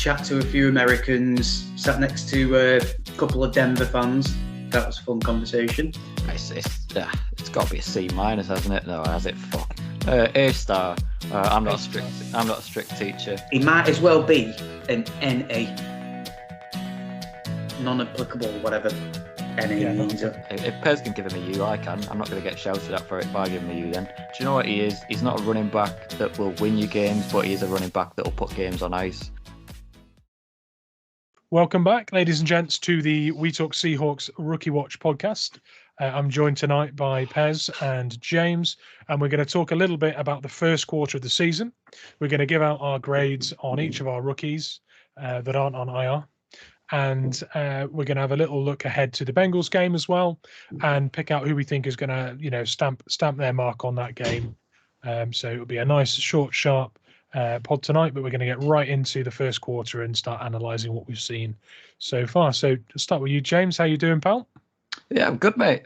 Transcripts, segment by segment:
chat to a few Americans, sat next to a couple of Denver fans. That was a fun conversation. It's got to be a C-, hasn't it? No, has it? Fuck. A-star. I'm not a strict teacher. He might as well be an NA. Non-applicable, whatever NA means. If Pez can give him a U, I can. I'm not going to get shouted at for it if I give him a U then. Do you know what he is? He's not a running back that will win you games, but he is a running back that will put games on ice. Welcome back, ladies and gents, to the We Talk Seahawks Rookie Watch podcast. I'm joined tonight by Pez and James, and we're going to talk a little bit about the first quarter of the season. We're going to give out our grades on each of our rookies that aren't on IR. And we're going to have a little look ahead to the Bengals game as well, and pick out who we think is going to, stamp their mark on that game. So it'll be a nice, short, sharp pod tonight, but we're going to get right into the first quarter and start analysing what we've seen so far. So to start with you, James, how you doing, pal? Yeah, I'm good, mate.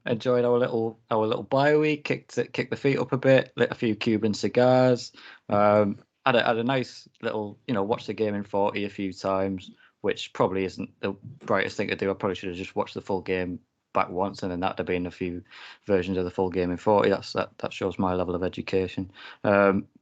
Enjoyed our little bye week. Kicked the feet up a bit. Lit a few Cuban cigars. Had a nice little, watched the game in 40 a few times, which probably isn't the brightest thing to do. I probably should have just watched the full game back once, and then that'd have been a few versions of the full game in 40. That shows my level of education.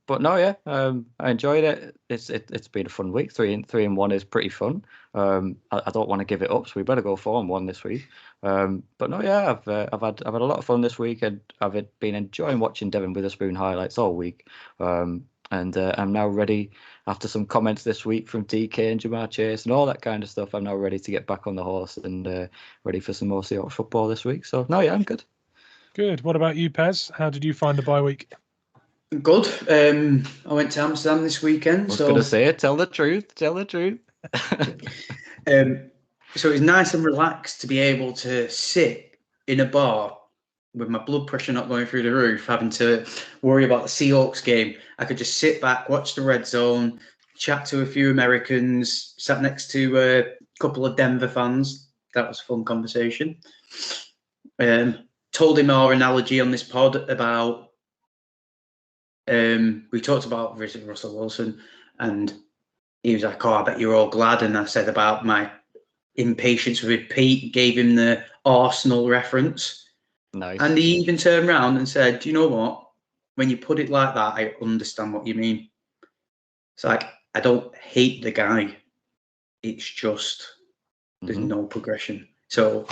But no, yeah, I enjoyed it. It's been a fun week. 3-1 is pretty fun. I don't want to give it up, so we better go 4-1 this week. But no, yeah, I've had a lot of fun this week, and I've been enjoying watching Devon Witherspoon highlights all week. And I'm now ready, after some comments this week from DK and Jamar Chase and all that kind of stuff. I'm now ready to get back on the horse and ready for some more Seahawks football this week. So no, yeah, I'm good. Good. What about you, Pez? How did you find the bye week? Good. I went to Amsterdam this weekend. I was going to say, tell the truth. So it was nice and relaxed to be able to sit in a bar with my blood pressure not going through the roof, having to worry about the Seahawks game. I could just sit back, watch the red zone, chat to a few Americans, sat next to a couple of Denver fans. That was a fun conversation. Told him our analogy on this pod about, we talked about Russell Wilson, and he was like, "Oh, I bet you're all glad." And I said about my impatience with Pete, gave him the Arsenal reference. Nice. And he even turned around and said, "Do you know what? When you put it like that, I understand what you mean." It's like, I don't hate the guy. It's just, there's no progression. So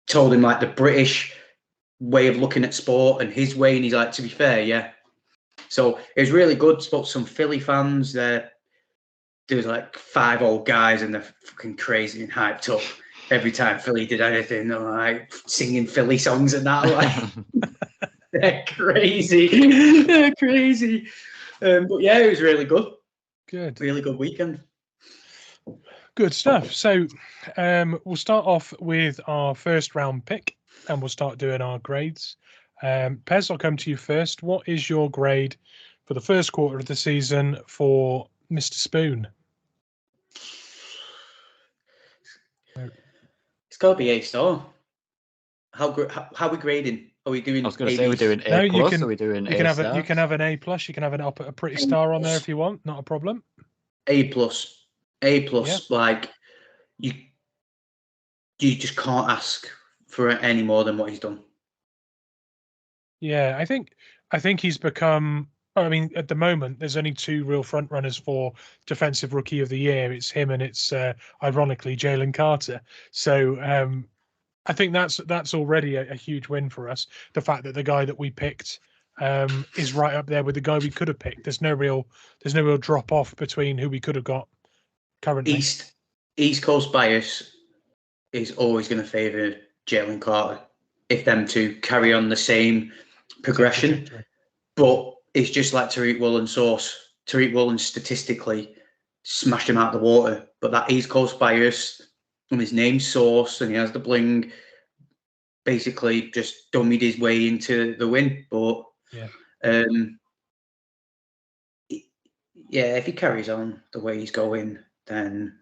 told him like the British way of looking at sport and his way. And he's like, to be fair, yeah. So it was really good. Spoke to some Philly fans there. There was like 5 old guys and they're fucking crazy and hyped up. Every time Philly did anything, they're like singing Philly songs and that. Like, they're crazy. They're crazy. But yeah, it was really good. Good. Really good weekend. Good stuff. So we'll start off with our first round pick and we'll start doing our grades. Pez, I'll come to you first. What is your grade for the first quarter of the season for Mr. Spoon? It's got to be A-star. How are we grading? Are we doing? I was going to say we're doing A+. Are we doing A+? You can have an A+. You can have a pretty star on there if you want. Not a problem. A+. Yeah. Like you just can't ask for any more than what he's done. Yeah, I think he's become. I mean, at the moment, there's only 2 real front runners for Defensive Rookie of the Year. It's him and it's ironically Jalen Carter. So I think that's already a huge win for us. The fact that the guy that we picked is right up there with the guy we could have picked. There's no real drop off between who we could have got currently. East Coast bias is always going to favour Jalen Carter if them two carry on the same progression. But it's just like Tariq Woolen Sauce. Tariq Woolen statistically smashed him out of the water. But that East Coast bias, and his name's Sauce, and he has the bling, basically just dummied his way into the win. But if he carries on the way he's going, then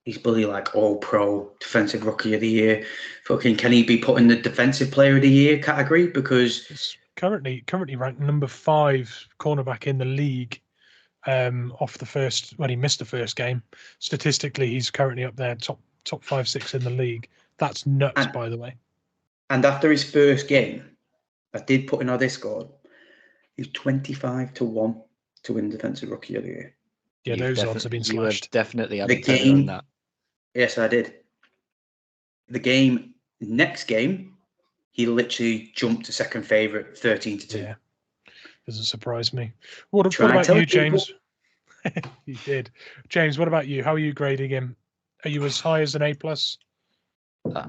he's bloody like all-pro Defensive Rookie of the Year. Fucking, can he be put in the Defensive Player of the Year category? Because it's currently ranked number 5 cornerback in the league. off the first when he missed the first game. Statistically, he's currently up there top 5-6 in the league. That's nuts, by the way. And after his first game, I did put in our Discord, he's 25-1 to win Defensive Rookie of the Year. Yeah, those odds have been slashed. You have definitely had The a tenner game, on that. Yes, I did. Next game, he literally jumped to second favourite, 13-2. Yeah, doesn't surprise me. What about you, James? You did, James. What about you? How are you grading him? Are you as high as an A+?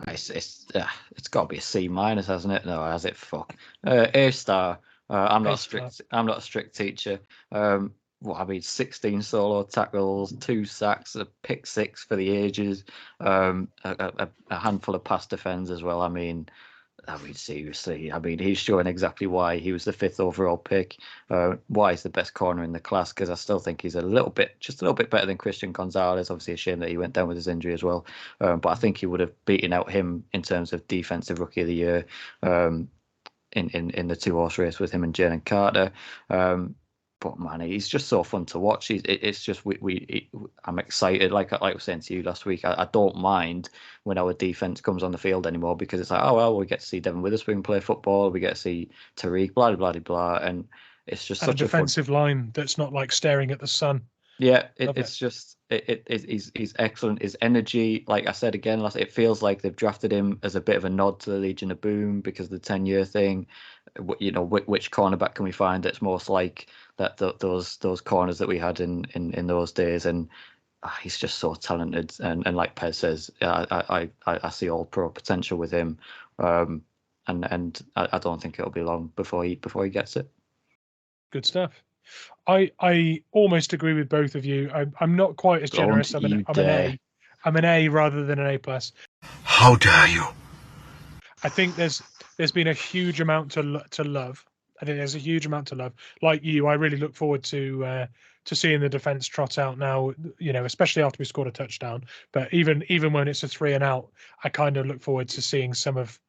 It's got to be a C-, hasn't it? No, has it? Fuck. A-star. I'm not a strict teacher. 16 solo tackles, 2 sacks, a pick-6 for the ages, a handful of pass defends as well. I mean, seriously, he's showing exactly why he was the 5th overall pick, why he's the best corner in the class, because I still think he's just a little bit better than Christian Gonzalez. Obviously, a shame that he went down with his injury as well, but I think he would have beaten out him in terms of Defensive Rookie of the Year in the 2-horse race with him and Jalen Carter. But man, he's just so fun to watch. It's just I'm excited. Like I was saying to you last week, I don't mind when our defense comes on the field anymore, because it's like, oh well, we get to see Devon Witherspoon play football, we get to see Tariq, blah blah blah blah, and it's just such a defensive line that's not like staring at the sun. Yeah, he's excellent. His energy, like I said again, it feels like they've drafted him as a bit of a nod to the Legion of Boom because of the 10-year thing. You know, which cornerback can we find that's most like that? Those corners that we had in those days, and he's just so talented. And like Pez says, I see all pro potential with him, and I don't think it'll be long before he gets it. Good stuff. I almost agree with both of you. I'm not quite as generous. I'm an A. I'm an A rather than an A+. How dare you? I think there's been a huge amount to love. I think there's a huge amount to love. Like you, I really look forward to seeing the defense trot out now. You know, especially after we scored a touchdown. But even when it's a 3 and out, I kind of look forward to seeing some of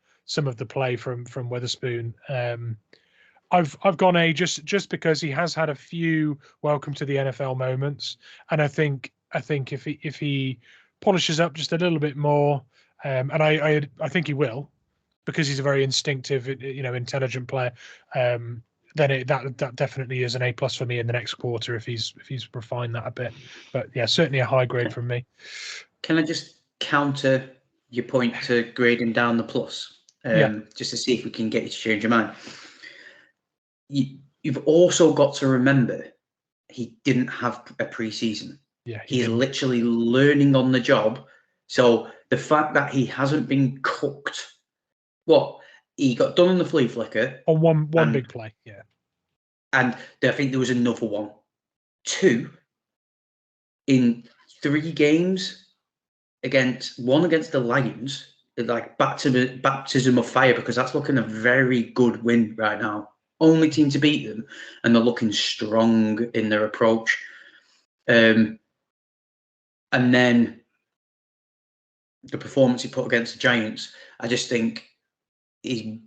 the play from Witherspoon. I've gone A just because he has had a few welcome to the NFL moments, and I think if he polishes up just a little bit more, and I think he will, because he's a very instinctive, intelligent player. Then that definitely is an A+ for me in the next quarter if he's refined that a bit. But yeah, certainly a high grade from me. Can I just counter your point to grading down the plus? Just to see if we can get you to change your mind. You've also got to remember he didn't have a preseason. Yeah, he's literally learning on the job. So the fact that he hasn't been cooked, he got done on the flea flicker on one big play, yeah. And I think there was another one, 2 in 3 games against the Lions. Like baptism of fire, because that's looking a very good win right now. Only team to beat them, and they're looking strong in their approach. And then the performance he put against the Giants, I just think he's,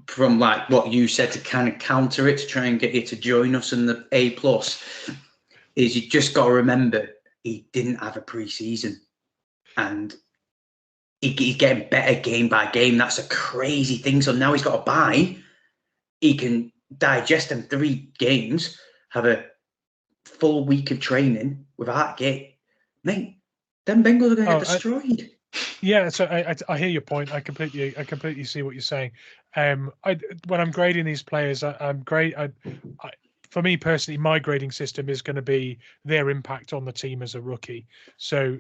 from like what you said, to kind of counter it, to try and get you to join us in the A+, is you just got to remember he didn't have a preseason, and he's getting better game by game. That's a crazy thing. So now he's got a bye. He can digest in 3 games, have a full week of training without get. Mate, them Bengals are going to get destroyed. Yeah, so I hear your point. I completely see what you're saying. When I'm grading these players, for me personally, my grading system is going to be their impact on the team as a rookie. So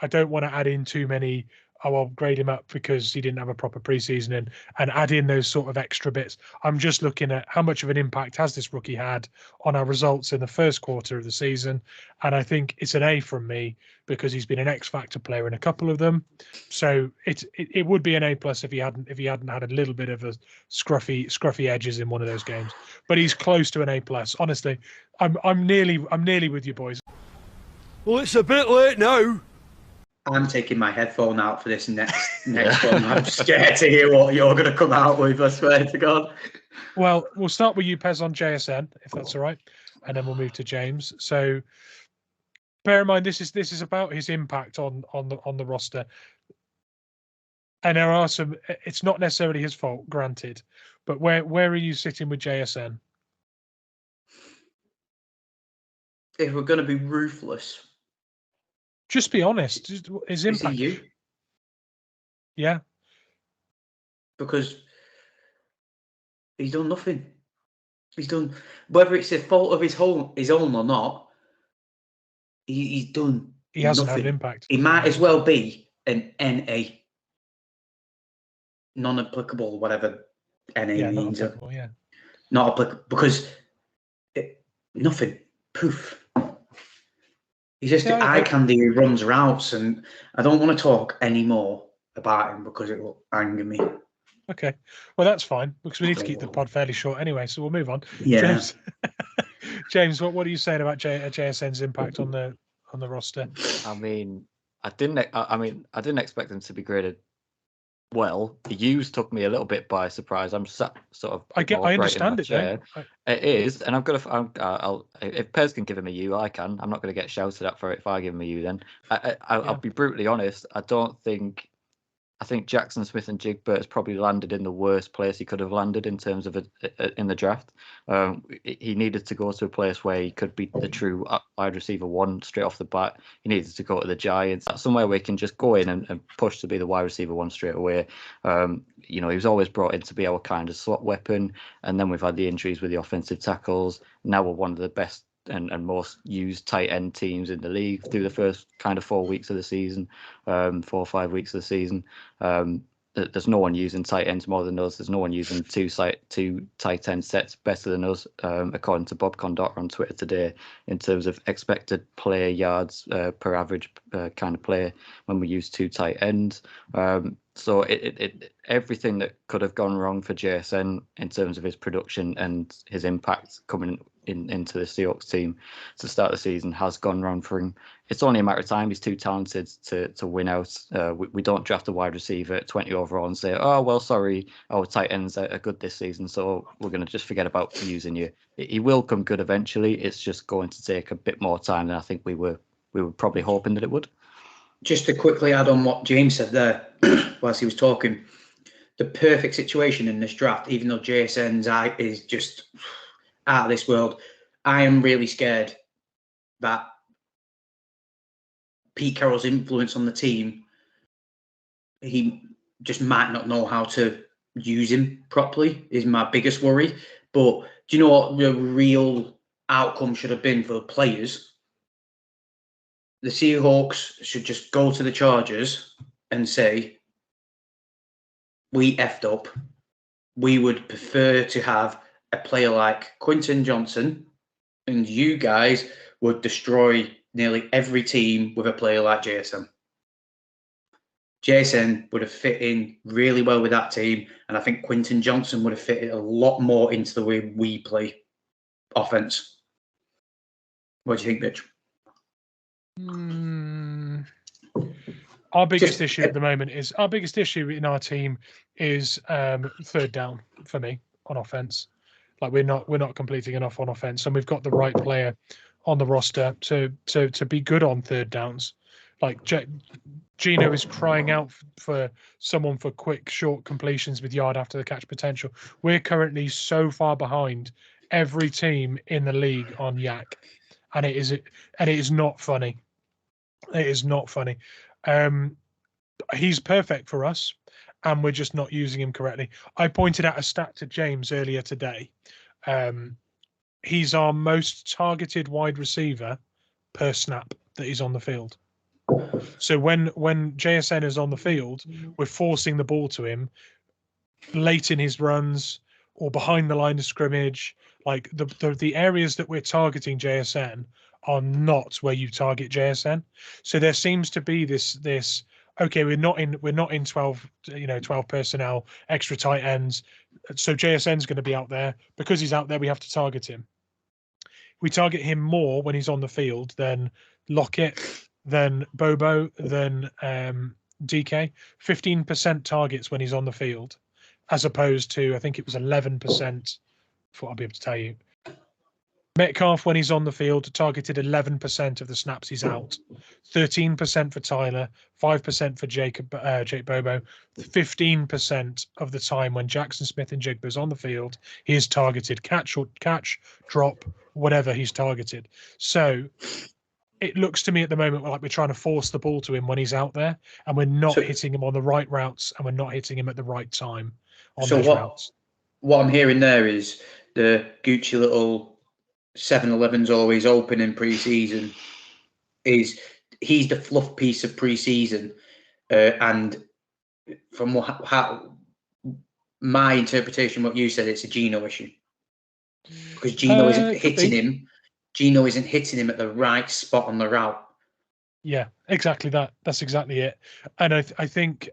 I don't want to add in too many. I'll grade him up because he didn't have a proper preseason and add in those sort of extra bits. I'm just looking at how much of an impact has this rookie had on our results in the first quarter of the season. And I think it's an A from me because he's been an X factor player in a couple of them. So it would be an A+ if he hadn't had a little bit of a scruffy edges in one of those games. But he's close to an A+. Honestly, I'm nearly with you boys. Well, it's a bit late now. I'm taking my headphone out for this next one. I'm scared to hear what you're going to come out with, I swear to God. Well, we'll start with you, Pez, on JSN, if that's all right. and then we'll move to James. So bear in mind, this is about his impact on the roster. And there are some. It's not necessarily his fault, granted, but where are you sitting with JSN? If we're going to be ruthless, just be honest. His impact. Is it you? Yeah. Because he's done nothing. He's done, whether it's the fault of his own or not. He's done. He hasn't nothing. had an impact. He might as well be an NA. Non-applicable, whatever NA means. Not applicable, yeah. Not applicable, because nothing. Poof. He's just an eye candy who runs routes, and I don't want to talk anymore about him because it will anger me. Okay. Well, that's fine, because we need to keep the pod fairly short anyway, so we'll move on. Yeah. James, James, what are you saying about JSN's impact on the roster? I mean, I didn't expect him to be graded well. The U's took me a little bit by surprise. I'm sort of. I understand it. It is, and I've got to. If Pez can give him a U, I can. I'm not going to get shouted at for it if I give him a U. Then I'll be brutally honest. I think Jackson Smith-Njigba has probably landed in the worst place he could have landed in terms of in the draft. He needed to go to a place where he could be the true wide receiver one straight off the bat. He needed to go to the Giants, somewhere where he can just go in and push to be the wide receiver one straight away. He was always brought in to be our kind of slot weapon, and then we've had the injuries with the offensive tackles. Now we're one of the best and most used tight end teams in the league through the first kind of 4 weeks of the season, 4 or 5 weeks of the season. There's no one using tight ends more than us. There's no one using two tight end sets better than us, according to Bob Condotta on Twitter today, in terms of expected player yards per average kind of player when we use two tight ends. So everything that could have gone wrong for JSN in terms of his production and his impact coming into the Seahawks team to start the season has gone wrong for him. It's only a matter of time. He's too talented to win out. We don't draft a wide receiver at 20 overall and say, oh, well, sorry, our tight ends are good this season, so we're going to just forget about using you. He will come good eventually. It's just going to take a bit more time than I think we were probably hoping that it would. Just to quickly add on what James said there, whilst he was talking, the perfect situation in this draft, even though JSN's is just out of this world, I am really scared that Pete Carroll's influence on the team, he just might not know how to use him properly, is my biggest worry. But do you know what the real outcome should have been for the players? The Seahawks should just go to the Chargers and say, we effed up. We would prefer to have a player like Quentin Johnson, and you guys would destroy nearly every team with a player like JSN. JSN would have fit in really well with that team, and I think Quentin Johnson would have fitted a lot more into the way we play offense. What do you think, Mitch? Our biggest issue at the moment is in our team is third down for me on offense. Like we're not completing enough on offense, and we've got the right player on the roster to be good on third downs. Like Gino is crying out for someone for quick, short completions with yard after the catch potential. We're currently so far behind every team in the league on yak, and it is not funny. It is not funny. He's perfect for us, and we're just not using him correctly. I pointed out a stat to James earlier today. He's our most targeted wide receiver per snap that he's on the field. So when JSN is on the field, we're forcing the ball to him late in his runs or behind the line of scrimmage. Like the areas that we're targeting JSN are not where you target JSN. So there seems to be this okay, we're not in 12 personnel, extra tight ends. So JSN's going to be out there. Because he's out there, we have to target him. We target him more when he's on the field than Lockett, than Bobo, than DK. 15% targets when he's on the field, as opposed to, I think it was 11%. What I'll be able to tell you. Metcalf, when he's on the field, targeted 11% of the snaps he's out, 13% for Tyler, 5% for Jake Bobo, 15% of the time when Jackson Smith-Njigba is on the field, he is targeted catch, drop, whatever he's targeted. So it looks to me at the moment like we're trying to force the ball to him when he's out there, and we're not hitting him on the right routes, and we're not hitting him at the right time on those routes. What I'm hearing there is the Gucci little 7-Eleven's always open in pre-season. He's the fluff piece of pre-season, and from how my interpretation, what you said, it's a Geno issue because Geno isn't hitting him. Geno isn't hitting him at the right spot on the route. Yeah, exactly that. That's exactly it. And I think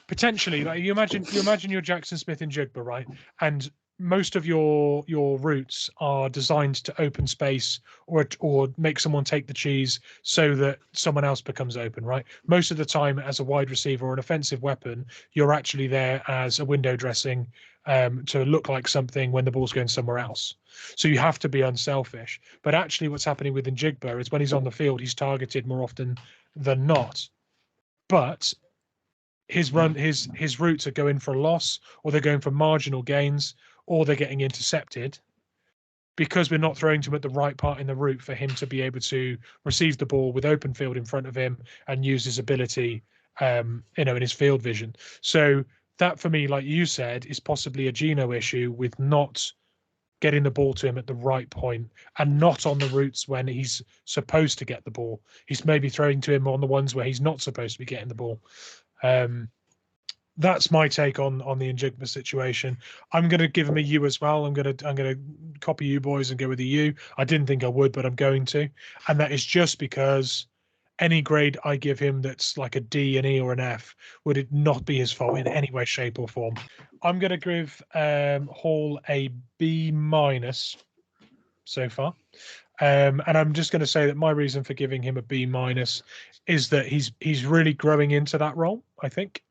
potentially, like you imagine you're Jackson Smith-Njigba, right? And most of your routes are designed to open space or make someone take the cheese so that someone else becomes open, right? Most of the time, as a wide receiver or an offensive weapon, you're actually there as a window dressing to look like something when the ball's going somewhere else. So you have to be unselfish. But actually, what's happening with Njigba is when he's on the field, he's targeted more often than not. But his routes are going for a loss, or they're going for marginal gains, or they're getting intercepted because we're not throwing to him at the right part in the route for him to be able to receive the ball with open field in front of him and use his ability, in his field vision. So that, for me, like you said, is possibly a Geno issue with not getting the ball to him at the right point and not on the routes when he's supposed to get the ball. He's maybe throwing to him on the ones where he's not supposed to be getting the ball. That's my take on the Njigba situation. I'm going to give him a U as well. I'm going to copy you boys and go with a U. I didn't think I would, but I'm going to, and that is just because any grade I give him that's like a D, an E, or an F would it not be his fault in any way, shape, or form. I'm going to give Hall a B- so far. And I'm just going to say that my reason for giving him a B- is that he's really growing into that role, I think.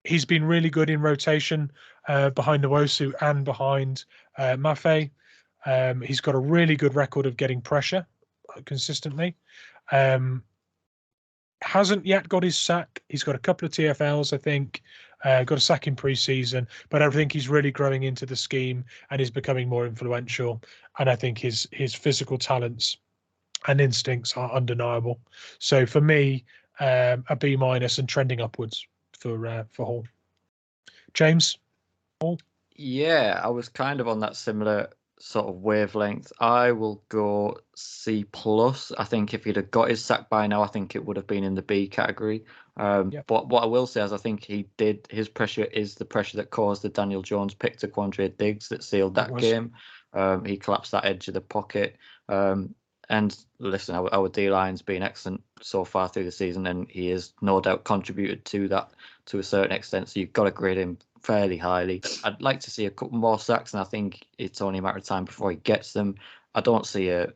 He's been really good in rotation behind Nwosu and behind Mafe. He's got a really good record of getting pressure consistently. Hasn't yet got his sack. He's got a couple of TFLs, I think. Got a sack in pre-season, but I think he's really growing into the scheme and is becoming more influential. And I think his physical talents and instincts are undeniable. So for me, a B- and trending upwards for Hall. James, Hall? Yeah, I was kind of on that similar sort of wavelength. I will go C+. I think if he'd have got his sack by now, I think it would have been in the B category. But what I will say is I think his pressure is the pressure that caused the Daniel Jones pick to Quandre Diggs that sealed that game. He collapsed that edge of the pocket. And listen, our D-line's been excellent so far through the season, and he has no doubt contributed to that to a certain extent. So you've got to grade him fairly highly. I'd like to see a couple more sacks, and I think it's only a matter of time before he gets them. I don't see a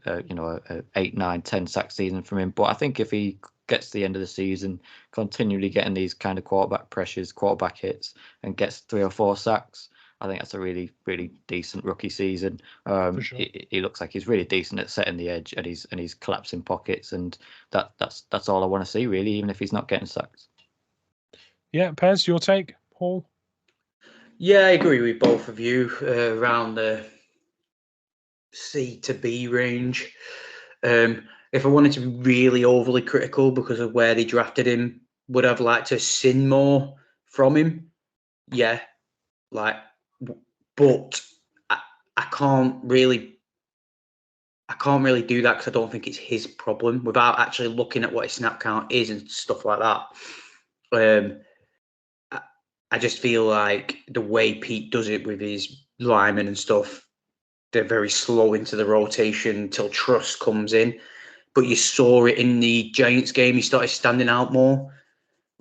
8, 9, 10 sack season from him, but I think if he gets to the end of the season, continually getting these kind of quarterback pressures, quarterback hits, and gets 3 or 4 sacks, I think that's a really, really decent rookie season. For sure. He looks like he's really decent at setting the edge, and he's collapsing pockets, and that's all I want to see, really, even if he's not getting sacks. Yeah, Pez, your take, Paul? Yeah, I agree with both of you around the C to B range. If I wanted to be really overly critical because of where they drafted him, would I've liked to sin more from him? Yeah, but I can't really do that because I don't think it's his problem without actually looking at what his snap count is and stuff like that. I just feel like the way Pete does it with his linemen and stuff, they're very slow into the rotation until trust comes in. But you saw it in the Giants game. He started standing out more.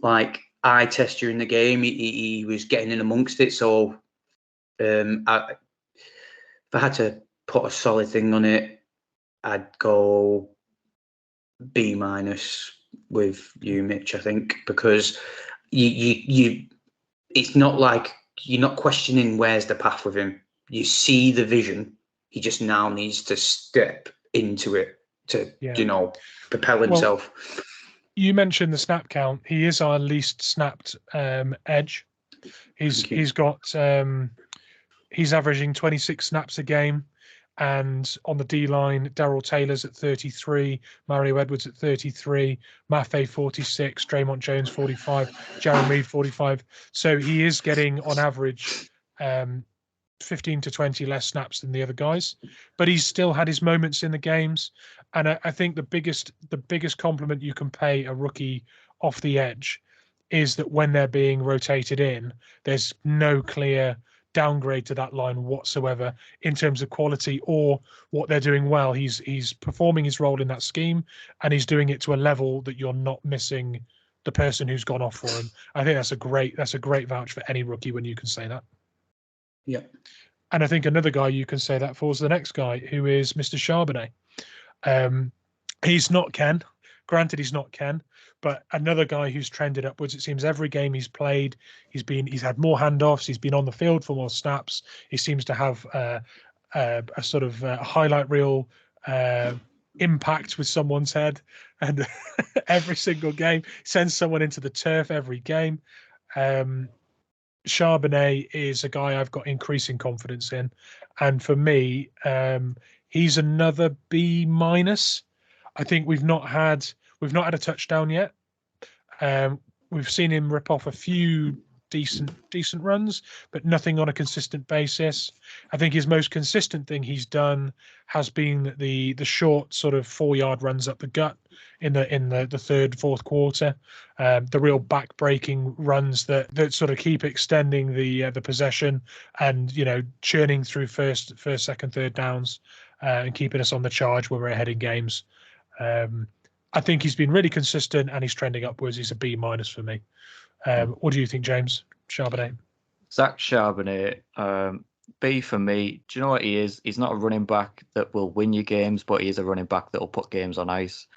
Like, eye test during the game, he was getting in amongst it. So if I had to put a solid thing on it, I'd go B- with you, Mitch, I think, because you it's not like you're not questioning where's the path with him. you see the vision. He just now needs to step into it to, propel himself. Well, you mentioned the snap count. He is our least snapped edge. He's averaging 26 snaps a game. And on the D line, Darrell Taylor's at 33, Mario Edwards at 33, Mafe 46, Draymond Jones 45, Jaron Reed 45. So he is getting on average 15 to 20 less snaps than the other guys, but he's still had his moments in the games. And I think the biggest compliment you can pay a rookie off the edge is that when they're being rotated in, there's no clear downgrade to that line whatsoever in terms of quality or what they're doing well. He's performing his role in that scheme, and he's doing it to a level that you're not missing the person who's gone off for him. I think that's a great vouch for any rookie when you can say that. Yeah. And I think another guy you can say that for is the next guy, who is Mr. Charbonnet. He's not Ken. Granted, he's not Ken, but another guy who's trended upwards. It seems every game he's played, he's had more handoffs. He's been on the field for more snaps. He seems to have a sort of highlight reel impact with someone's head, and every single game sends someone into the turf every game. Charbonnet is a guy I've got increasing confidence in, and for me, he's another B-. I think we've not had a touchdown yet. We've seen him rip off a few decent runs, but nothing on a consistent basis. I think his most consistent thing he's done has been the short sort of 4-yard runs up the gut in the third, fourth quarter. The real back-breaking runs that sort of keep extending the possession and churning through first, second, third downs and keeping us on the charge when we're ahead in games. I think he's been really consistent and he's trending upwards. He's a B- for me. What do you think, James? Charbonnet? Zach Charbonnet, B for me. Do you know what he is? He's not a running back that will win you games, but he is a running back that will put games on ice.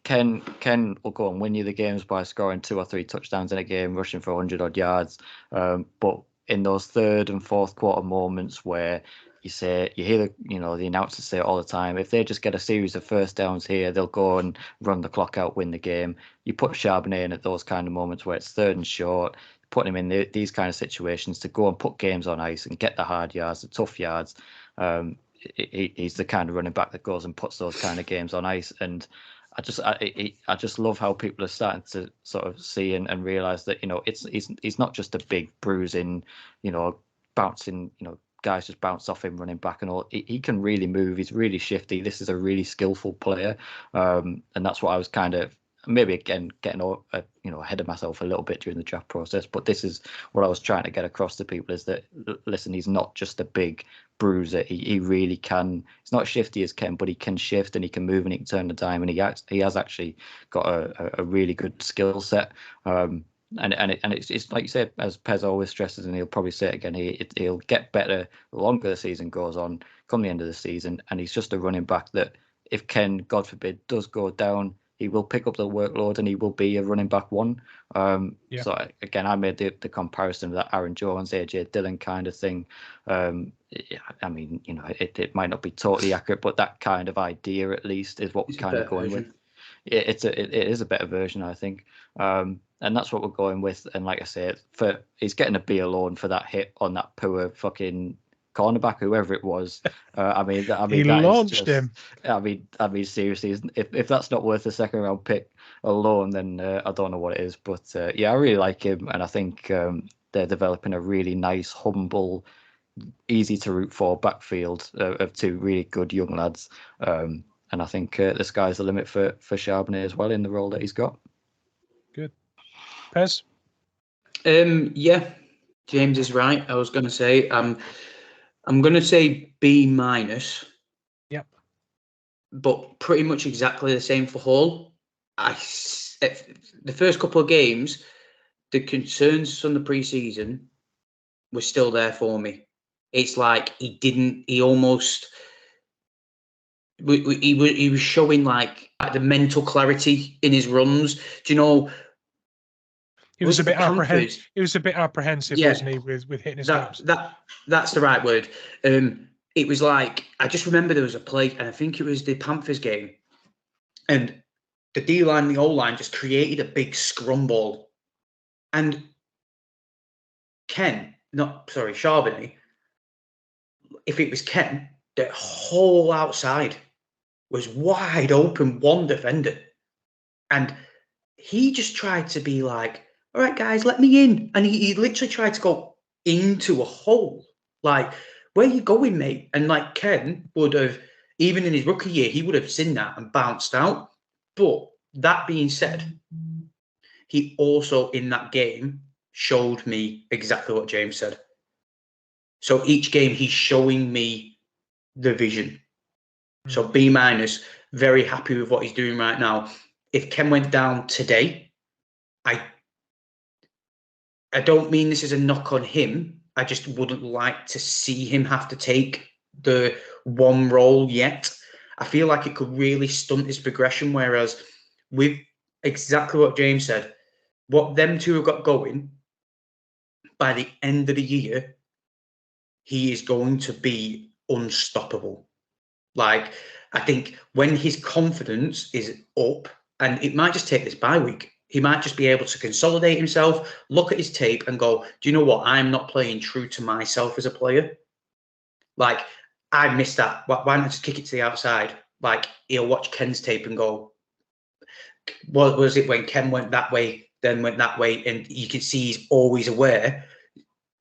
Ken will go and win you the games by scoring 2 or 3 touchdowns in a game, rushing for 100-odd yards. But in those third and fourth quarter moments where you hear the announcers say it all the time, if they just get a series of first downs here, they'll go and run the clock out, win the game. You put Charbonnet in at those kind of moments where it's third and short, putting him in these kind of situations to go and put games on ice and get the hard yards, the tough yards. He's the kind of running back that goes and puts those kind of games on ice. And I just love how people are starting to sort of see and realize that he's not just a big bruising, bouncing, guys just bounce off him running back and all. He can really move. He's really shifty. This is a really skillful player, and that's what I was kind of maybe again getting ahead of myself a little bit during the draft process. But this is what I was trying to get across to people: is that listen, he's not just a big bruiser. He really can. He's not shifty as Ken, but he can shift and he can move and he can turn the dime, and he has actually got a really good skill set. And it's like you said, as Pez always stresses, and he'll probably say it again, he'll get better the longer the season goes on, come the end of the season, and he's just a running back that if Ken, God forbid, does go down, he will pick up the workload and he will be a running back one. So again, I made the comparison of that Aaron Jones, AJ Dillon kind of thing. I mean, it might not be totally accurate, but that kind of idea at least is what we're kind of going with. It is a better version, I think. And that's what we're going with. And like I said, he's getting a B alone for that hit on that poor fucking cornerback, whoever it was. I mean, he launched him. I mean, seriously, if that's not worth a second round pick alone, then I don't know what it is. But I really like him, and I think they're developing a really nice, humble, easy to root for backfield of 2 really good young lads. And I think the sky's the limit for Charbonnet as well in the role that he's got. Good. Pez? Yeah, James is right. I was going to say, I'm going to say B-. Yep. But pretty much exactly the same for Hall. The first couple of games, the concerns from the preseason were still there for me. It's like he was showing like the mental clarity in his runs. Do you know? He was a bit apprehensive. He was Yeah. wasn't he, with hitting his gaps? That's the right word. It was like, I just remember there was a play, and I think it was the Panthers game, and the D-line and the O-line just created a big scrum ball. And Charbonnet, if it was Ken, the whole outside was wide open, one defender. And he just tried to be like, all right, guys, let me in. And he literally tried to go into a hole. Like, where you going, mate? And like Ken would have, even in his rookie year, he would have seen that and bounced out. But that being said, he also in that game showed me exactly what James said. So each game he's showing me the vision. So B-, very happy with what he's doing right now. If Ken went down today, I don't mean this is a knock on him. I just wouldn't like to see him have to take the one role yet. I feel like it could really stunt his progression. Whereas with exactly what James said, what them two have got going, by the end of the year, he is going to be unstoppable. Like, I think when his confidence is up, and it might just take this bye week, he might just be able to consolidate himself, look at his tape and go, do you know what? I'm not playing true to myself as a player. Like, I missed that. Why not just kick it to the outside? Like, he'll watch Ken's tape and go, what was it when Ken went that way, then went that way? And you can see he's always aware.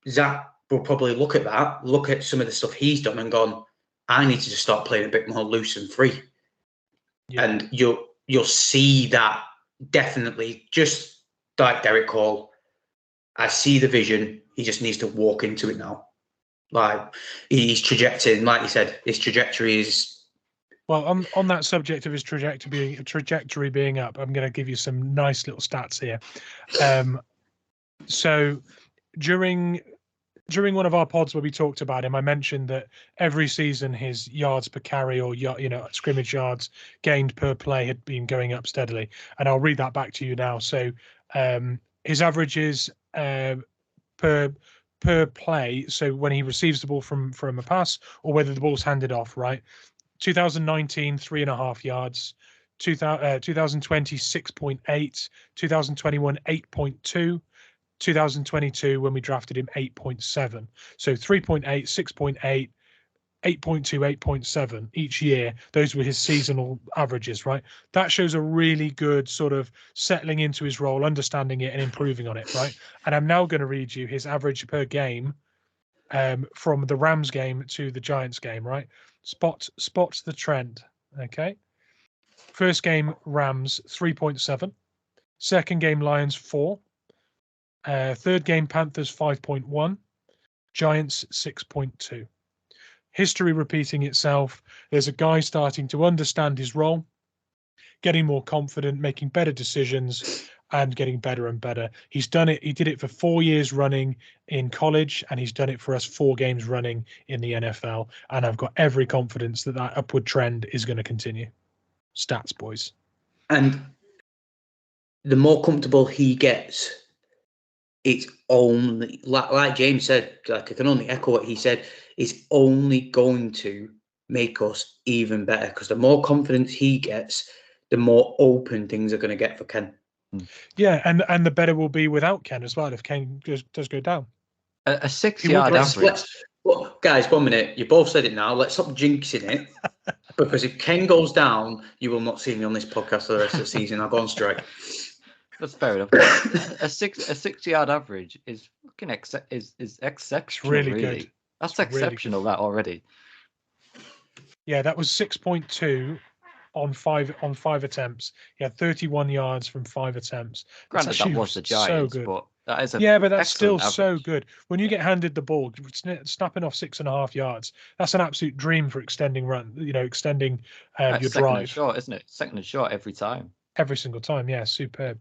Zach will probably look at that, look at some of the stuff he's done and gone, I need to just start playing a bit more loose and free. Yeah. And you'll see that definitely, just like Derek Hall. I see the vision. He just needs to walk into it now. Like, he's trajecting, like you said, his trajectory is. Well, on that subject of his trajectory being up, I'm going to give you some nice little stats here. So during one of our pods where we talked about him, I mentioned that every season his yards per carry, or scrimmage yards gained per play, had been going up steadily. And I'll read that back to you now. So his averages per play, so when he receives the ball from a pass or whether the ball's handed off, right? 2019, 3.5 yards. 2020, 6.8. 2021, 8.2. 2022, when we drafted him, 8.7. So 3.8, 6.8, 8.2, 8.7 each year. Those were his seasonal averages, right? That shows a really good sort of settling into his role, understanding it and improving on it, right? And I'm now going to read you his average per game from the Rams game to the Giants game, right? Spot the trend, okay? First game, Rams, 3.7. Second game, Lions, 4. Third game, Panthers, 5.1. Giants, 6.2. History repeating itself. There's a guy starting to understand his role, getting more confident, making better decisions, and getting better and better. He's done it. He did it for 4 years running in college, and he's done it for us 4 games running in the NFL. And I've got every confidence that upward trend is going to continue. Stats, boys. And the more comfortable he gets, it's only, like James said, like I can only echo what he said, it's only going to make us even better, because the more confidence he gets, the more open things are going to get for Ken. Yeah, and the better will be without Ken as well if Ken does go down. A 6-yard average. Well, guys, 1 minute. You both said it now. Let's stop jinxing it. Because if Ken goes down, you will not see me on this podcast for the rest of the season. I'll go on strike. That's fair enough. a 6-yard average is fucking is exceptional. It's really good. That's it's exceptional. Really that already. Yeah, that was 6.2 on five attempts. He had 31 yards from 5 attempts. Granted, that was the Giants, so good. But that is but that's still average. So good. When you get handed the ball, snapping off 6.5 yards, that's an absolute dream for extending your drive. Second and short, isn't it? Second and short every time. Every single time, yeah, superb.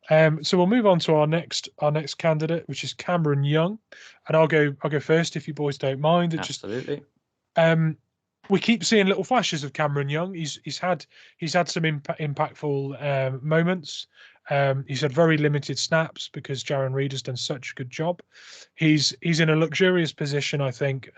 So we'll move on to our next candidate, which is Cameron Young, and I'll go first if you boys don't mind. Absolutely. we keep seeing little flashes of Cameron Young. He's had some impactful moments. He's had very limited snaps because Jarran Reed has done such a good job. He's in a luxurious position, I think.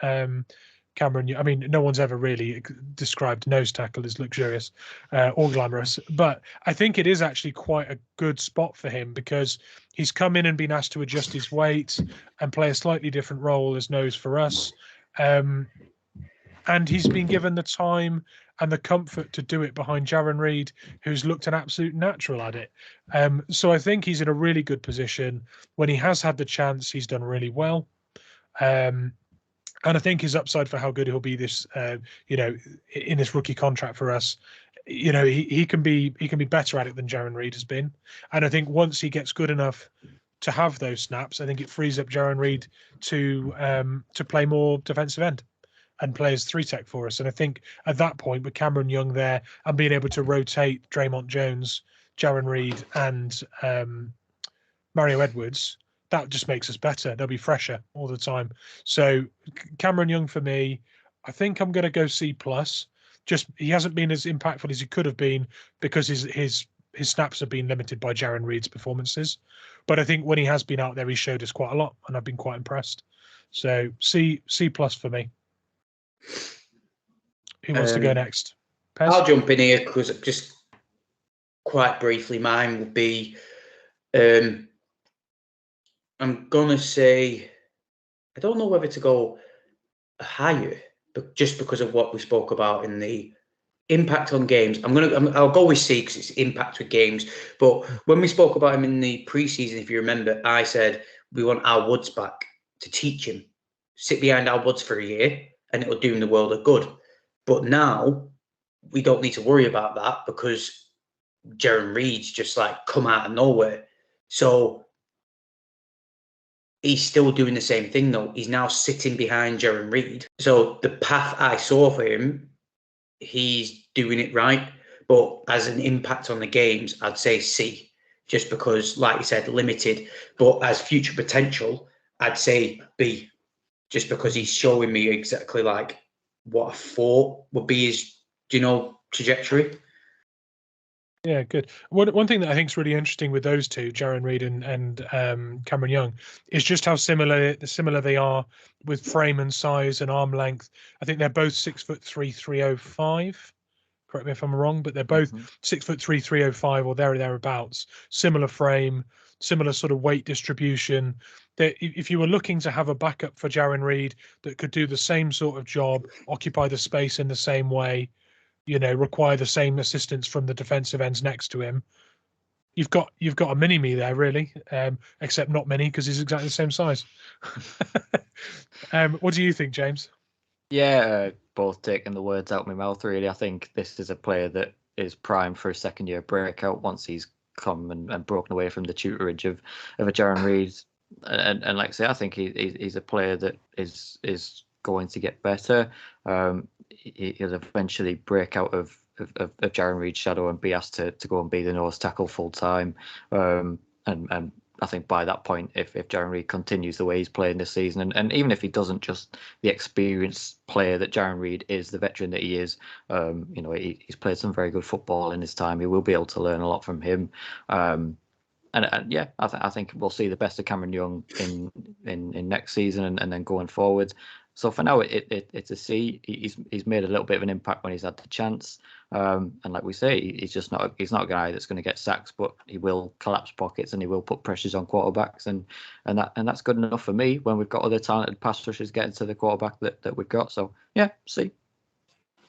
Cameron, I mean, no one's ever really described nose tackle as luxurious or glamorous, but I think it is actually quite a good spot for him because he's come in and been asked to adjust his weight and play a slightly different role as nose for us. And he's been given the time and the comfort to do it behind Jarran Reed, who's looked an absolute natural at it. So I think he's in a really good position. When he has had the chance, he's done really well. And I think his upside for how good he'll be this, in this rookie contract for us, he can be better at it than Jarran Reed has been. And I think once he gets good enough to have those snaps, I think it frees up Jarran Reed to play more defensive end and play as 3-tech for us. And I think at that point, with Cameron Young there and being able to rotate Draymond Jones, Jarran Reed, and Mario Edwards, that just makes us better. They'll be fresher all the time. So Cameron Young for me, I think I'm going to go C+. Just he hasn't been as impactful as he could have been because his snaps have been limited by Jarran Reed's performances. But I think when he has been out there, he showed us quite a lot, and I've been quite impressed. So C+ for me. Who wants to go next? Pez? I'll jump in here because just quite briefly, mine would be, I'm going to say, I don't know whether to go higher, but just because of what we spoke about in the impact on games, I'll go with C because it's impact with games. But when we spoke about him in the preseason, if you remember, I said we want Al Woods back to teach him, sit behind Al Woods for a year, and it'll do him the world of good. But now we don't need to worry about that because Jarran Reed's just like come out of nowhere. So he's still doing the same thing though. He's now sitting behind Jarran Reed. So the path I saw for him, he's doing it right. But as an impact on the games, I'd say C, just because, like you said, limited. But as future potential, I'd say B, just because he's showing me exactly like what I thought would be his, trajectory. Yeah, good. One thing that I think is really interesting with those two, Jarran Reed and Cameron Young, is just how similar they are with frame and size and arm length. I think they're both 6'3", 305. Correct me if I'm wrong, but they're both 6'3", 305 or thereabouts. Similar frame, similar sort of weight distribution. If you were looking to have a backup for Jarran Reed that could do the same sort of job, occupy the space in the same way, require the same assistance from the defensive ends next to him, you've got a mini-me there, really, except not mini because he's exactly the same size. What do you think, James? Yeah, both taking the words out of my mouth, really. I think this is a player that is primed for a second-year breakout once he's come and broken away from the tutorage of a Jarran Reed. And like I say, I think he's a player that is going to get better. He'll eventually break out of Jarran Reed's shadow and be asked to go and be the nose tackle full time. And I think by that point, if Jarran Reed continues the way he's playing this season, and even if he doesn't, just the experienced player that Jarran Reed is, the veteran that he is, he's played some very good football in his time. He will be able to learn a lot from him. And yeah, I think we'll see the best of Cameron Young in next season and then going forward. So for now, it's a C. He's made a little bit of an impact when he's had the chance. And like we say, he's not a guy that's going to get sacks, but he will collapse pockets and he will put pressures on quarterbacks, and that's good enough for me when we've got other talented pass rushers getting to the quarterback that we've got. So yeah, C.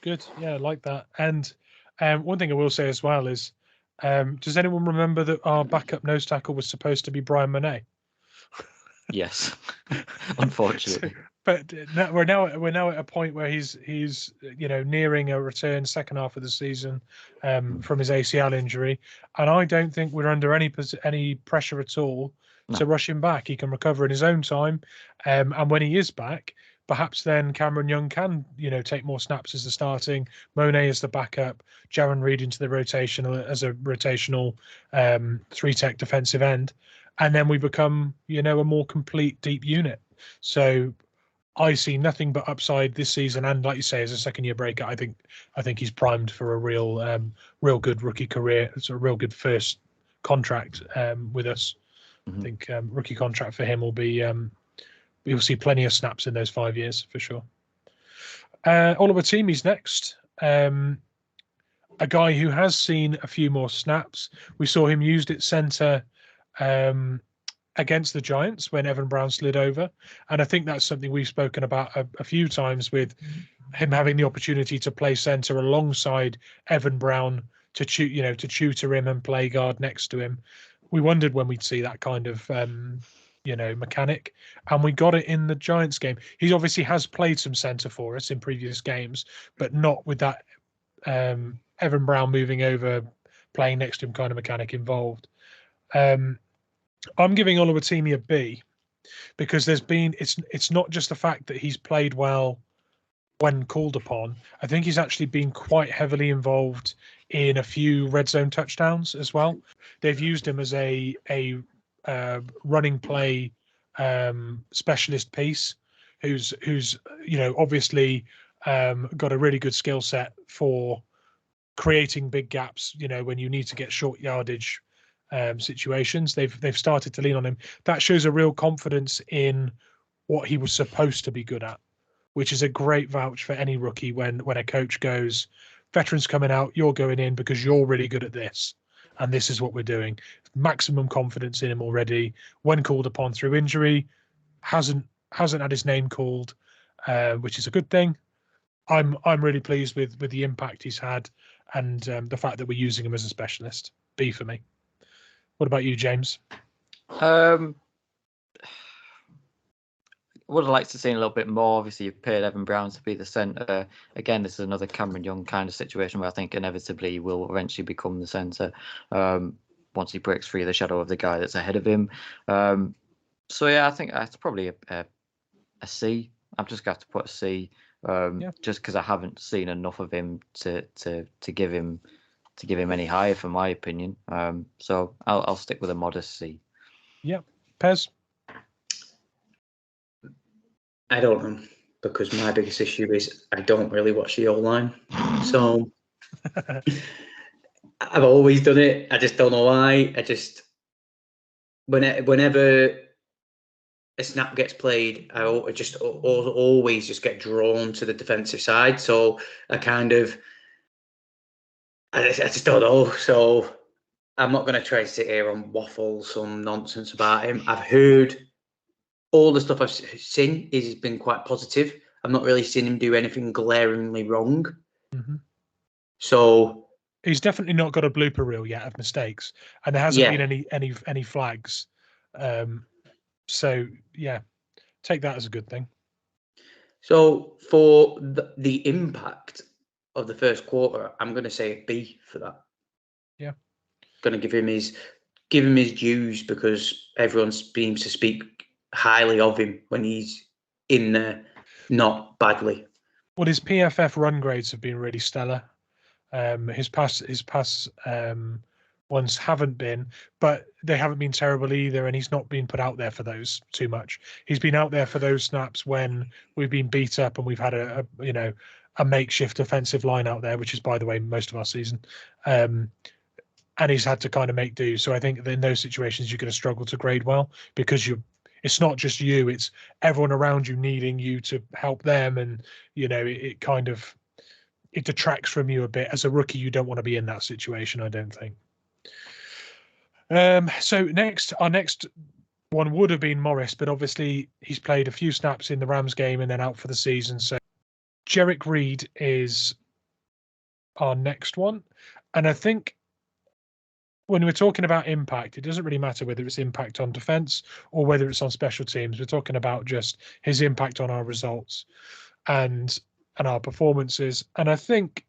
Good. Yeah, I like that. And one thing I will say as well is, does anyone remember that our backup nose tackle was supposed to be Brian Monet? Yes, unfortunately. But we're now at a point where he's nearing a return second half of the season from his ACL injury, and I don't think we're under any pressure at all to rush him back. He can recover in his own time, and when he is back, perhaps then Cameron Young can take more snaps as the starting, Monet as the backup, Jarran Reed into the rotation as a rotational 3-tech defensive end, and then we become a more complete deep unit. So I see nothing but upside this season, and like you say, as a second-year breaker, I think he's primed for a real good rookie career. It's a real good first contract with us. I think rookie contract for him will be. You'll see plenty of snaps in those 5 years for sure. Oliver Teamy's next. A guy who has seen a few more snaps. We saw him used at centre against the Giants when Evan Brown slid over. And I think that's something we've spoken about a few times, with him having the opportunity to play centre alongside Evan Brown to tutor him and play guard next to him. We wondered when we'd see that kind of mechanic, and we got it in the Giants game. He obviously has played some centre for us in previous games, but not with that Evan Brown moving over, playing next to him kind of mechanic involved. I'm giving Oluwatimi a B, because it's not just the fact that he's played well when called upon. I think he's actually been quite heavily involved in a few red zone touchdowns as well. They've used him as a running play specialist piece, who's obviously got a really good skill set for creating big gaps. When you need to get short yardage situations, they've started to lean on him. That shows a real confidence in what he was supposed to be good at, which is a great vouch for any rookie when a coach goes, veterans coming out, you're going in because you're really good at this, and this is what we're doing. Maximum confidence in him already. When called upon through injury, hasn't had his name called, which is a good thing. I'm really pleased with the impact he's had, and the fact that we're using him as a specialist. B for me. What about you, James? Would have liked to see a little bit more. Obviously, you've paid Evan Brown to be the centre. Again, this is another Cameron Young kind of situation where I think inevitably he will eventually become the centre once he breaks free of the shadow of the guy that's ahead of him. So yeah, I think that's probably a C. I'm just going to have to put a C, just because I haven't seen enough of him to give him any higher, for my opinion. So I'll stick with a modest C. Yeah, Pez. I don't know, because my biggest issue is I don't really watch the O-line. So I've always done it. I just don't know why. Whenever a snap gets played, I just always just get drawn to the defensive side. So I just don't know. So I'm not going to try to sit here and waffle some nonsense about him. I've heard all the stuff I've seen has been quite positive. I've not really seen him do anything glaringly wrong. Mm-hmm. So he's definitely not got a blooper reel yet of mistakes, and there hasn't been any flags. So yeah, take that as a good thing. So for the impact of the first quarter, I'm going to say a B for that. Yeah, going to give him his dues, because everyone seems to speak highly of him when he's in there, not badly. Well, his PFF run grades have been really stellar. His pass ones haven't been, but they haven't been terrible either, and he's not been put out there for those too much. He's been out there for those snaps when we've been beat up and we've had a makeshift offensive line out there, which is, by the way, most of our season. And he's had to kind of make do. So I think that in those situations you're going to struggle to grade well, because it's not just you, it's everyone around you needing you to help them, and it detracts from you a bit. As a rookie, you don't want to be in that situation, I don't think. So our next one would have been Morris, but obviously he's played a few snaps in the Rams game and then out for the season. So Jerick Reed is our next one, and I think when we're talking about impact, it doesn't really matter whether it's impact on defense or whether it's on special teams. We're talking about just his impact on our results and our performances. And I think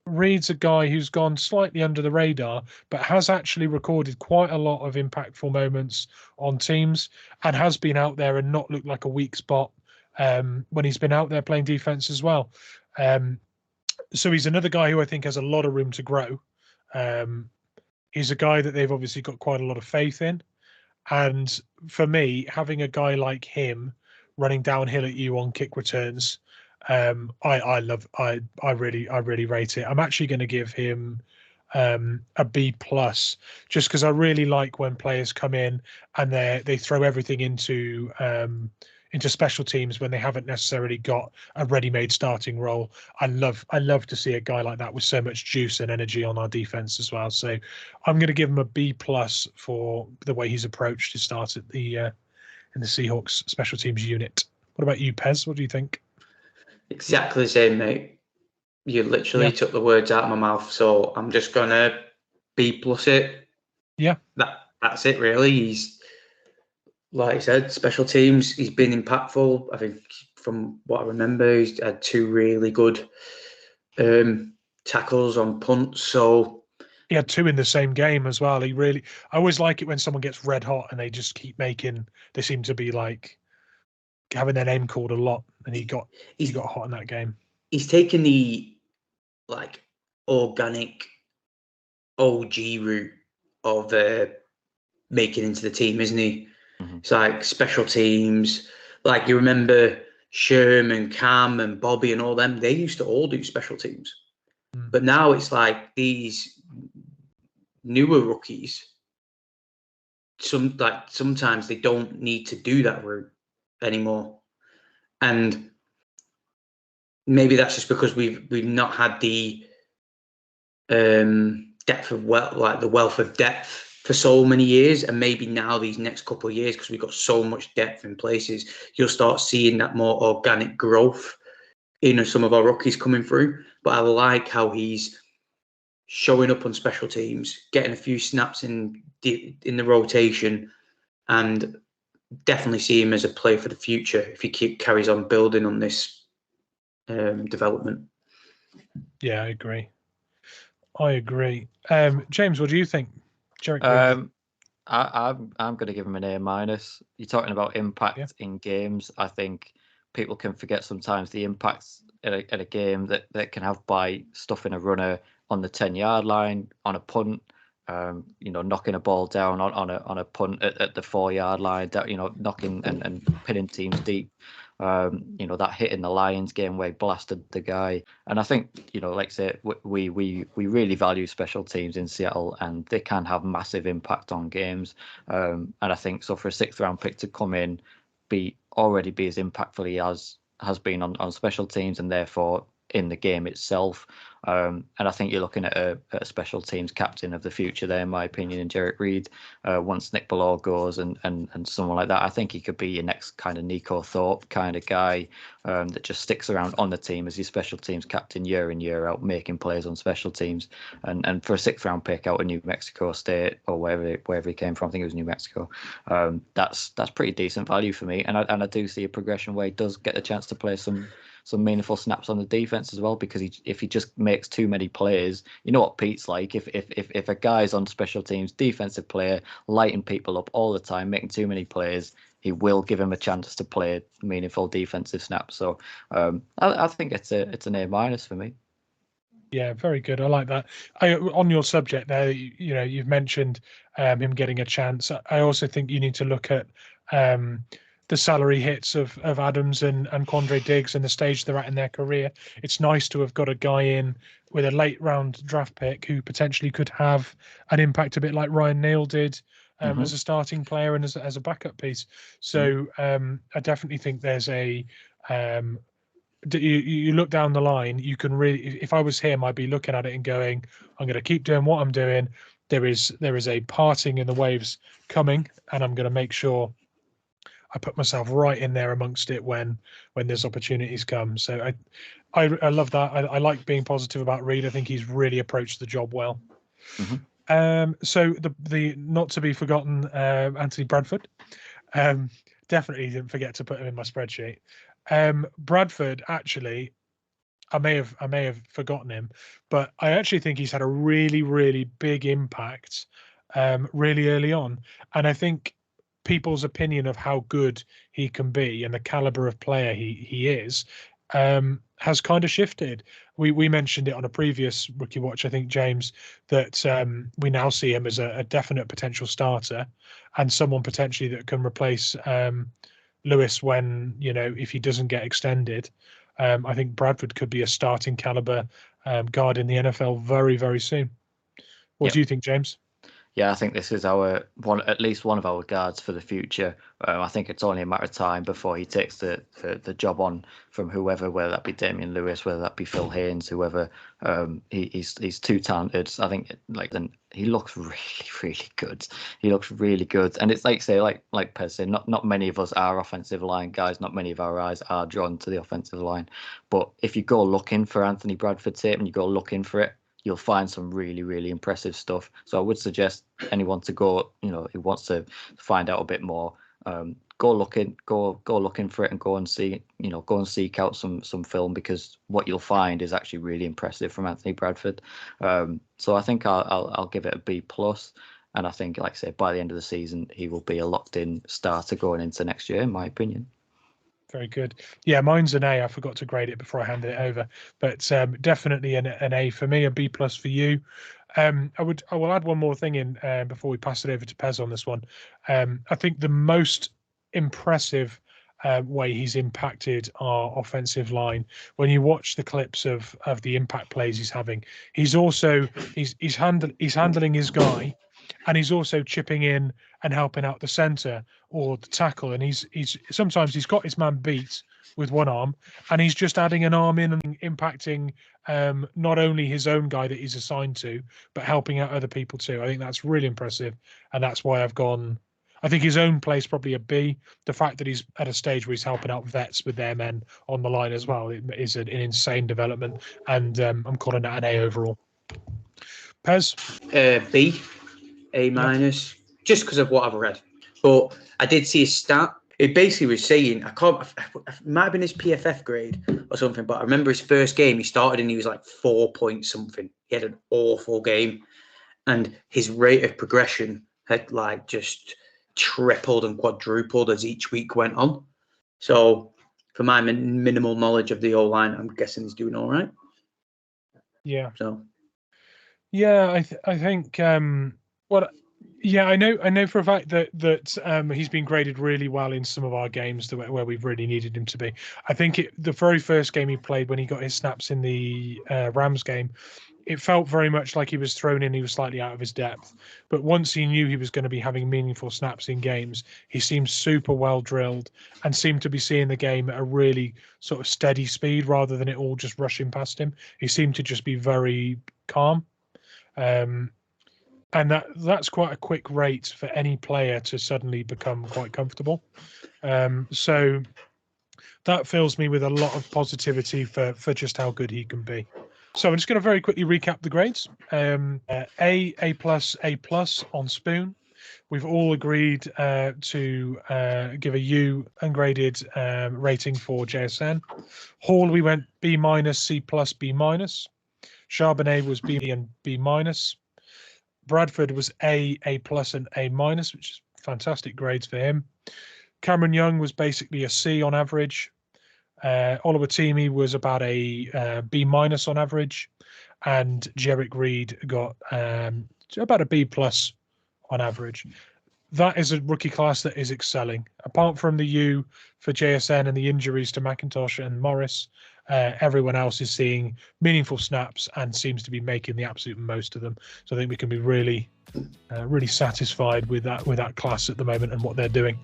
Reed's a guy who's gone slightly under the radar, but has actually recorded quite a lot of impactful moments on teams, and has been out there and not looked like a weak spot when he's been out there playing defense as well. So he's another guy who I think has a lot of room to grow. He's a guy that they've obviously got quite a lot of faith in. And for me, having a guy like him running downhill at you on kick returns. I really rate it. I'm actually going to give him a B+, just because I really like when players come in and they throw everything into special teams when they haven't necessarily got a ready-made starting role. I love to see a guy like that with so much juice and energy on our defense as well. So I'm going to give him a B+ for the way he's approached his start at the in the Seahawks special teams unit. What about you, Pez? What do you think? Exactly the same, mate. You literally took the words out of my mouth, so I'm just gonna B+ it. Yeah, that's it, really. He's, like I said, special teams. He's been impactful. I think from what I remember, he's had 2 really good tackles on punts. So he had 2 in the same game as well. I always like it when someone gets red hot and they just keep making. They seem to be like having their name called a lot, and he got hot in that game. He's taken the organic OG route of making into the team, isn't he? Mm-hmm. It's like special teams. Like, you remember Sherman, Cam, and Bobby, and all them. They used to all do special teams, but now it's like these newer rookies. Sometimes they don't need to do that route anymore, and maybe that's just because we've not had the depth of the wealth of depth for so many years, and maybe now these next couple of years, because we've got so much depth in places, you'll start seeing that more organic growth in some of our rookies coming through. But I like how he's showing up on special teams, getting a few snaps in the rotation, and definitely see him as a player for the future if he carries on building on this development. Yeah, I agree. James, what do you think? I'm going to give him an A-. You're talking about impact in games. I think people can forget sometimes the impacts at a game that can have by stuffing a runner on the 10-yard line, on a punt, knocking a ball down on a punt at the 4-yard line, knocking and pinning teams deep. That hit in the Lions game where he blasted the guy. And I think, like I say, we really value special teams in Seattle, and they can have massive impact on games. And I think so for a 6th round pick to come in, already be as impactful as has been on special teams, and therefore in the game itself. And I think you're looking at a special teams captain of the future there, in my opinion, in Jarek Reed. Once Nick Ballore goes and someone like that, I think he could be your next kind of Nico Thorpe kind of guy that just sticks around on the team as your special teams captain year in, year out, making plays on special teams. And for a 6th round pick out of New Mexico State, or wherever he came from, I think it was New Mexico, that's pretty decent value for me. And I do see a progression where he does get a chance to play some meaningful snaps on the defense as well, because if he just makes too many plays, you know what Pete's like. If a guy's on special teams, defensive player, lighting people up all the time, making too many plays, he will give him a chance to play meaningful defensive snaps. So I think it's an A- for me. Yeah, very good. I like that. On your subject there, you've mentioned him getting a chance. I also think you need to look at the salary hits of Adams and Quandre Diggs and the stage they're at in their career. It's nice to have got a guy in with a late round draft pick who potentially could have an impact a bit like Ryan Neal did as a starting player and as a backup piece. So I definitely think there's you look down the line, you can really, if I was him, I'd be looking at it and going, I'm going to keep doing what I'm doing. There is a parting in the waves coming, and I'm going to make sure I put myself right in there amongst it when there's opportunities come. So I love that. I like being positive about Reed. I think he's really approached the job well. So the not to be forgotten Anthony Bradford. Definitely didn't forget to put him in my spreadsheet. Bradford, actually, I may have forgotten him, but I actually think he's had a really, really big impact really early on. And I think people's opinion of how good he can be and the caliber of player he is has kind of shifted. We mentioned it on a previous Rookie Watch, I think, James, that we now see him as a definite potential starter and someone potentially that can replace Lewis when, if he doesn't get extended. I think Bradford could be a starting caliber guard in the NFL very, very soon. What do you think, James? Yeah, I think this is at least one of our guards for the future. I think it's only a matter of time before he takes the job on from whoever, whether that be Damian Lewis, whether that be Phil Haynes, whoever. He's too talented. I think he looks really, really good. He looks really good, and it's like Pez said, not many of us are offensive line guys. Not many of our eyes are drawn to the offensive line. But if you go looking for Anthony Bradford tape and you go looking for it, you'll find some really, really impressive stuff. So I would suggest anyone to go, who wants to find out a bit more, go looking for it and go and seek out some film, because what you'll find is actually really impressive from Anthony Bradford. So I think I'll give it a B+, and I think, like I say, by the end of the season, he will be a locked-in starter going into next year, in my opinion. Very good. Yeah, mine's an A. I forgot to grade it before I handed it over, but definitely an A for me, a B+ for you. I will add one more thing in before we pass it over to Pez on this one. I think the most impressive way he's impacted our offensive line, when you watch the clips of the impact plays he's having, he's handling his guy, and he's also chipping in and helping out the center or the tackle. And he's sometimes he's got his man beat with one arm, and he's just adding an arm in and impacting not only his own guy that he's assigned to, but helping out other people too. I think that's really impressive, and that's why I've gone. I think his own play is probably a B. The fact that he's at a stage where he's helping out vets with their men on the line as well is an insane development, and I'm calling that an A overall. Pez? B, A-, just because of what I've read. But I did see a stat. It basically was saying, it might have been his PFF grade or something, but I remember his first game, he started and he was like 4 point something. He had an awful game, and his rate of progression had just tripled and quadrupled as each week went on. So for my minimal knowledge of the O-line, I'm guessing he's doing all right. Yeah. So. Yeah, I think. Yeah, I know for a fact that he's been graded really well in some of our games where we've really needed him to be. I think the very first game he played, when he got his snaps in the Rams game, it felt very much like he was thrown in. He was slightly out of his depth. But once he knew he was going to be having meaningful snaps in games, he seemed super well drilled and seemed to be seeing the game at a really sort of steady speed rather than it all just rushing past him. He seemed to just be very calm. And that's quite a quick rate for any player to suddenly become quite comfortable. So that fills me with a lot of positivity for just how good he can be. So I'm just going to very quickly recap the grades. A+, A+ on Spoon. We've all agreed to give a U ungraded rating for JSN. Hall, we went B-, C+, B-. Charbonnet was B and B-. Bradford was A+, and A-, which is fantastic grades for him. Cameron Young was basically a C on average. Oluwatimi was about a B- on average, and Jerick Reed got about a B+ on average. That is a rookie class that is excelling. Apart from the U for JSN and the injuries to McIntosh and Morris, everyone else is seeing meaningful snaps and seems to be making the absolute most of them. So I think we can be really satisfied with that class at the moment and what they're doing,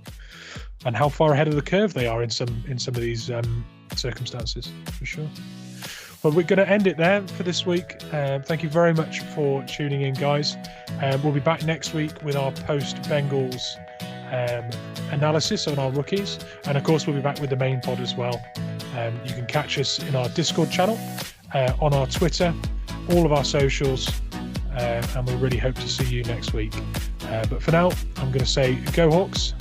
and how far ahead of the curve they are in some of these circumstances, for sure. Well, we're going to end it there for this week. Thank you very much for tuning in, guys. We'll be back next week with our post-Bengals analysis on our rookies. And, of course, we'll be back with the main pod as well. You can catch us in our Discord channel, on our Twitter, all of our socials, and we really hope to see you next week. But for now, I'm going to say go Hawks.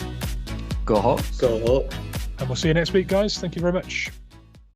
Go Hawks. Go Hawks. And we'll see you next week, guys. Thank you very much.